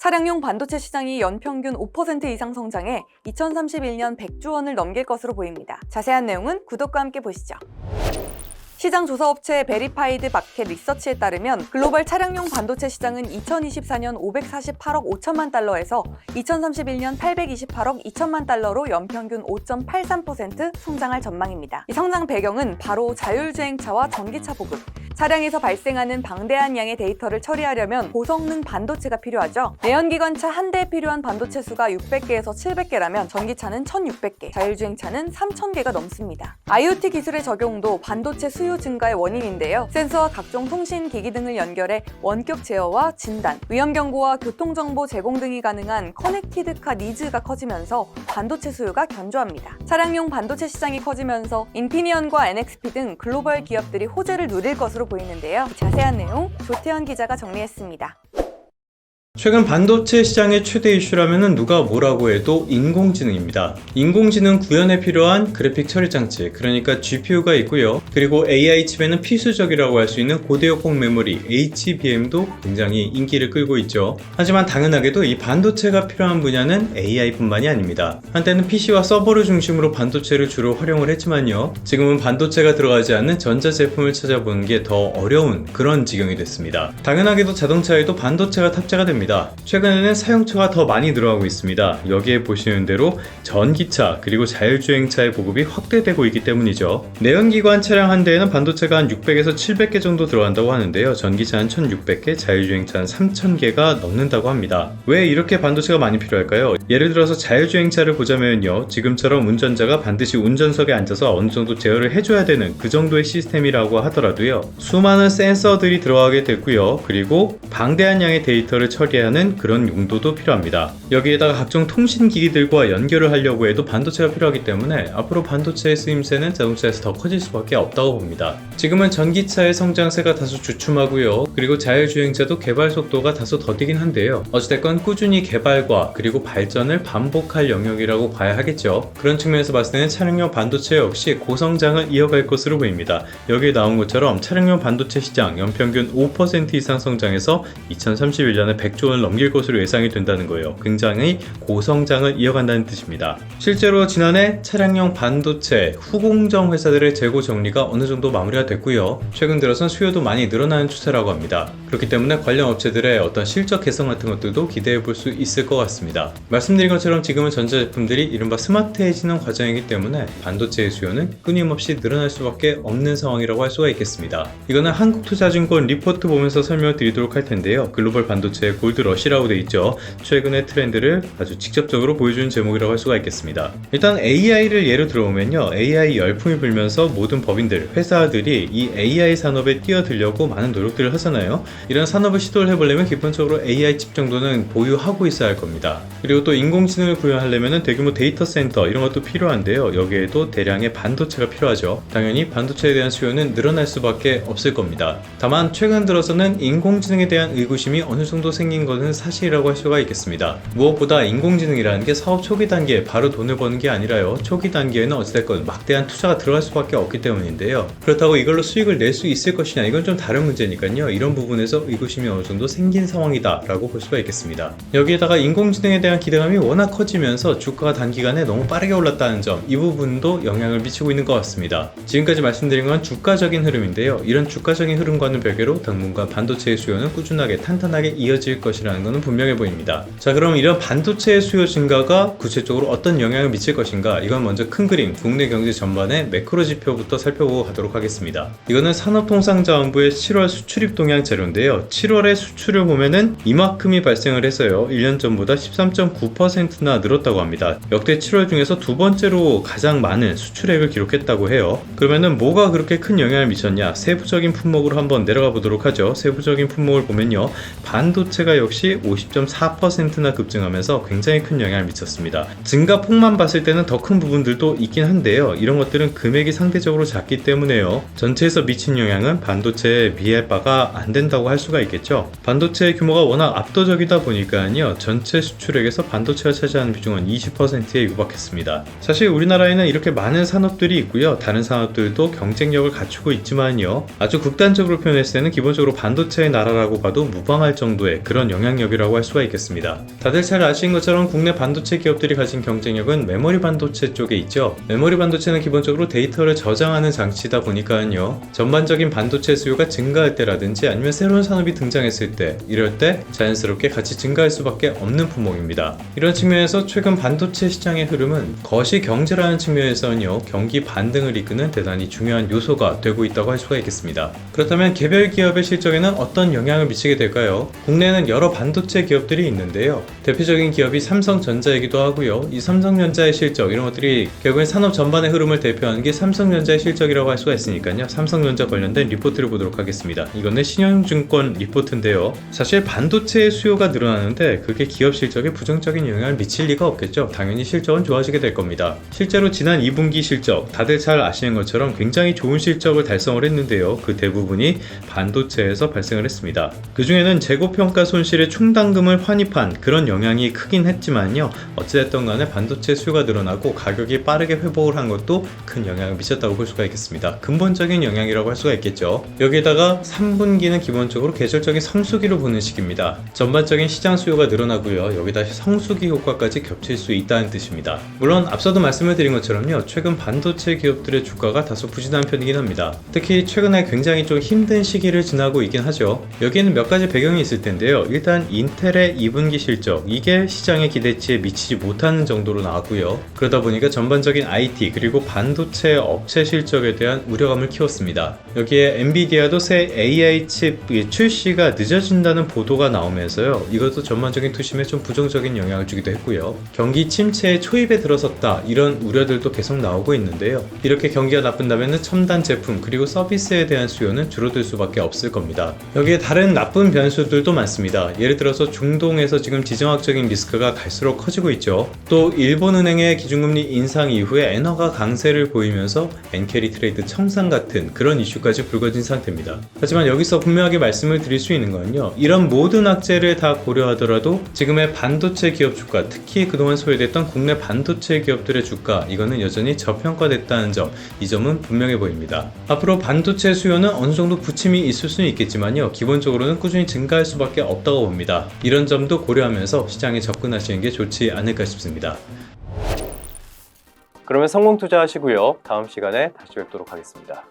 차량용 반도체 시장이 연평균 5% 이상 성장해 2031년 100조 원을 넘길 것으로 보입니다. 자세한 내용은 구독과 함께 보시죠. 시장 조사업체 베리파이드 마켓 리서치에 따르면 글로벌 차량용 반도체 시장은 2024년 548억 5천만 달러에서 2031년 828억 2천만 달러로 연평균 5.83% 성장할 전망입니다. 이 성장 배경은 바로 자율주행차와 전기차 보급, 차량에서 발생하는 방대한 양의 데이터를 처리하려면 고성능 반도체가 필요하죠. 내연기관차 한 대에 필요한 반도체 수가 600개에서 700개라면 전기차는 1600개, 자율주행차는 3000개가 넘습니다. IoT 기술의 적용도 반도체 수요 증가의 원인인데요. 센서와 각종 통신기기 등을 연결해 원격 제어와 진단, 위험 경고와 교통정보 제공 등이 가능한 커넥티드카 니즈가 커지면서 반도체 수요가 견조합니다. 차량용 반도체 시장이 커지면서 인피니언과 NXP 등 글로벌 기업들이 호재를 누릴 것으로 보이는데요. 자세한 내용 조태현 기자가 정리했습니다. 최근 반도체 시장의 최대 이슈라면 누가 뭐라고 해도 인공지능입니다. 인공지능 구현에 필요한 그래픽 처리 장치, 그러니까 GPU가 있고요. 그리고 AI 칩에는 필수적이라고 할 수 있는 고대역폭 메모리 HBM도 굉장히 인기를 끌고 있죠. 하지만 당연하게도 이 반도체가 필요한 분야는 AI뿐만이 아닙니다. 한때는 PC와 서버를 중심으로 반도체를 주로 활용을 했지만요. 지금은 반도체가 들어가지 않는 전자제품을 찾아보는 게 더 어려운 그런 지경이 됐습니다. 당연하게도 자동차에도 반도체가 탑재가 됩니다. 최근에는 사용처가 더 많이 늘어나고 있습니다. 여기에 보시는 대로 전기차 그리고 자율주행차의 보급이 확대되고 있기 때문이죠. 내연기관 차량 한 대에는 반도체가 한 600에서 700개 정도 들어간다고 하는데요. 전기차는 1600개, 자율주행차는 3000개가 넘는다고 합니다. 왜 이렇게 반도체가 많이 필요할까요? 예를 들어서 자율주행차를 보자면요. 지금처럼 운전자가 반드시 운전석에 앉아서 어느 정도 제어를 해줘야 되는 그 정도의 시스템이라고 하더라도요. 수많은 센서들이 들어가게 됐고요. 그리고 방대한 양의 데이터를 처리하는 그런 용도도 필요합니다. 여기에다가 각종 통신기기들과 연결을 하려고 해도 반도체가 필요하기 때문에 앞으로 반도체의 쓰임새는 자동차에서 더 커질 수밖에 없다고 봅니다. 지금은 전기차의 성장세가 다소 주춤하고요. 그리고 자율주행차도 개발 속도가 다소 더디긴 한데요. 어찌됐건 꾸준히 개발과 그리고 발전을 반복할 영역이라고 봐야 하겠죠. 그런 측면에서 봤을 때는 차량용 반도체 역시 고성장을 이어갈 것으로 보입니다. 여기에 나온 것처럼 차량용 반도체 시장 연평균 5% 이상 성장해서 2031년에 100조 원을 넘길 것으로 예상이 된다는 거예요. 굉장히 고성장을 이어간다는 뜻입니다. 실제로 지난해 차량용 반도체 후공정 회사들의 재고 정리가 어느 정도 마무리가 됐고요. 최근 들어선 수요도 많이 늘어나는 추세라고 합니다. 그렇기 때문에 관련 업체들의 어떤 실적 개선 같은 것들도 기대해 볼 수 있을 것 같습니다. 말씀드린 것처럼 지금은 전자제품들이 이른바 스마트해지는 과정이기 때문에 반도체의 수요는 끊임없이 늘어날 수밖에 없는 상황이라고 할 수가 있겠습니다. 이거는 한국투자증권 리포트 보면서 설명을 드리도록 할 텐데요. 글로벌 반도체의 골드러시라고 되어 있죠. 최근의 트렌드를 아주 직접적으로 보여주는 제목이라고 할 수가 있겠습니다. 일단 AI를 예로 들어보면요. AI 열풍이 불면서 모든 법인들, 회사들이 이 AI 산업에 뛰어들려고 많은 노력들을 하잖아요. 이런 산업을 시도를 해보려면 기본적으로 AI 칩 정도는 보유하고 있어야 할 겁니다. 그리고 또 인공지능을 구현하려면 대규모 데이터 센터 이런 것도 필요한데요. 여기에도 대량의 반도체가 필요하죠. 당연히 반도체에 대한 수요는 늘어날 수밖에 없을 겁니다. 다만 최근 들어서는 인공지능에 대한 의구심이 어느 정도 생긴 것은 사실이라고 할 수가 있겠습니다. 무엇보다 인공지능이라는 게 사업 초기 단계에 바로 돈을 버는 게 아니라요. 초기 단계에는 어찌됐건 막대한 투자가 들어갈 수밖에 없기 때문인데요. 그렇다고 이걸로 수익을 낼 수 있을 것이냐 이건 좀 다른 문제니까요. 이런 부분에서 의구심이 어느 정도 생긴 상황이다 라고 볼 수가 있겠습니다. 여기에다가 인공지능에 대한 기대감이 워낙 커지면서 주가가 단기간에 너무 빠르게 올랐다는 점, 이 부분도 영향을 미치고 있는 것 같습니다. 지금까지 말씀드린 건 주가적인 흐름인데요. 이런 주가적인 흐름과는 별개로 당분간 반도체의 수요는 꾸준하게 탄탄하게 이어질 것이라는 것은 분명해 보입니다. 자, 그럼 이런 반도체의 수요 증가가 구체적으로 어떤 영향을 미칠 것인가, 이건 먼저 큰 그림, 국내 경제 전반의 매크로 지표부터 살펴보고 가도록 하겠습니다. 이거는 산업통상자원부의 7월 수출입 동향 자료인데요. 7월의 수출을 보면은 이만큼이 발생을 해서요. 1년 전보다 13.9%나 늘었다고 합니다. 역대 7월 중에서 두 번째로 가장 많은 수출액을 기록했다고 해요. 그러면은 뭐가 그렇게 큰 영향을 미쳤냐? 세부적인 품목으로 한번 내려가 보도록 하죠. 세부적인 품목을 보면요. 반도체가 역시 50.4%나 급증하면서 굉장히 큰 영향을 미쳤습니다. 증가폭만 봤을 때는 더 큰 부분들도 있긴 한데요. 이런 것들은 금액이 상대적으로 작기 때문에요. 전체에서 미친 영향은 반도체에 비할 바가 안 된다고 할 수가 있겠죠. 반도체의 규모가 워낙 압도적이다 보니까요. 전체 수출액에서 반도체가 차지하는 비중은 20%에 육박했습니다. 사실 우리나라에는 이렇게 많은 산업들이 있고요. 다른 산업들도 경쟁력을 갖추고 있지만요. 아주 극단적으로 표현했을 때는 기본적으로 반도체의 나라라고 봐도 무방할 정도의 그런 그런 영향력이라고 할 수가 있겠습니다. 다들 잘 아시는 것처럼 국내 반도체 기업들이 가진 경쟁력은 메모리 반도체 쪽에 있죠. 메모리 반도체는 기본적으로 데이터를 저장하는 장치다 보니까요. 전반적인 반도체 수요가 증가할 때라든지 아니면 새로운 산업이 등장했을 때, 이럴 때 자연스럽게 같이 증가할 수밖에 없는 품목입니다. 이런 측면에서 최근 반도체 시장의 흐름은 거시 경제라는 측면에서는요, 경기 반등을 이끄는 대단히 중요한 요소가 되고 있다고 할 수가 있겠습니다. 그렇다면 개별 기업의 실적에는 어떤 영향을 미치게 될까요? 국내에는 여러 반도체 기업들이 있는데요. 대표적인 기업이 삼성전자이기도 하고요. 이 삼성전자의 실적, 이런 것들이 결국엔 산업 전반의 흐름을 대표하는 게 삼성전자의 실적이라고 할 수가 있으니까요. 삼성전자 관련된 리포트를 보도록 하겠습니다. 이거는 신영증권 리포트인데요. 사실 반도체의 수요가 늘어나는데 그게 기업 실적에 부정적인 영향을 미칠 리가 없겠죠. 당연히 실적은 좋아지게 될 겁니다. 실제로 지난 2분기 실적, 다들 잘 아시는 것처럼 굉장히 좋은 실적을 달성을 했는데요. 그 대부분이 반도체에서 발생을 했습니다. 그 중에는 재고평가 손실의 충당금을 환입한 그런 영향이 크긴 했지만요. 어찌됐든 간에 반도체 수요가 늘어나고 가격이 빠르게 회복을 한 것도 큰 영향을 미쳤다고 볼 수가 있겠습니다. 근본적인 영향이라고 할 수가 있겠죠. 여기에다가 3분기는 기본적으로 계절적인 성수기로 보는 시기입니다. 전반적인 시장 수요가 늘어나고요. 여기다 성수기 효과까지 겹칠 수 있다는 뜻입니다. 물론 앞서도 말씀을 드린 것처럼요. 최근 반도체 기업들의 주가가 다소 부진한 편이긴 합니다. 특히 최근에 굉장히 좀 힘든 시기를 지나고 있긴 하죠. 여기에는 몇 가지 배경이 있을 텐데요. 일단 인텔의 2분기 실적, 이게 시장의 기대치에 미치지 못하는 정도로 나왔고요. 그러다 보니까 전반적인 IT 그리고 반도체 업체 실적에 대한 우려감을 키웠습니다. 여기에 엔비디아도 새 AI 칩 출시가 늦어진다는 보도가 나오면서요. 이것도 전반적인 투심에 좀 부정적인 영향을 주기도 했고요. 경기 침체의 초입에 들어섰다, 이런 우려들도 계속 나오고 있는데요. 이렇게 경기가 나쁜다면 첨단 제품 그리고 서비스에 대한 수요는 줄어들 수밖에 없을 겁니다. 여기에 다른 나쁜 변수들도 많습니다. 예를 들어서 중동에서 지금 지정학적인 리스크가 갈수록 커지고 있죠. 또 일본은행의 기준금리 인상 이후에 엔화가 강세를 보이면서 엔캐리 트레이드 청산 같은 그런 이슈까지 불거진 상태입니다. 하지만 여기서 분명하게 말씀을 드릴 수 있는 건요. 이런 모든 악재를 다 고려하더라도 지금의 반도체 기업 주가, 특히 그동안 소외됐던 국내 반도체 기업들의 주가, 이거는 여전히 저평가됐다는 점, 이 점은 분명해 보입니다. 앞으로 반도체 수요는 어느 정도 부침이 있을 수는 있겠지만요. 기본적으로는 꾸준히 증가할 수밖에 없다고 봅니다. 이런 점도 고려하면서 시장에 접근하시는 게 좋지 않을까 싶습니다. 그러면 성공 투자하시고요. 다음 시간에 다시 뵙도록 하겠습니다.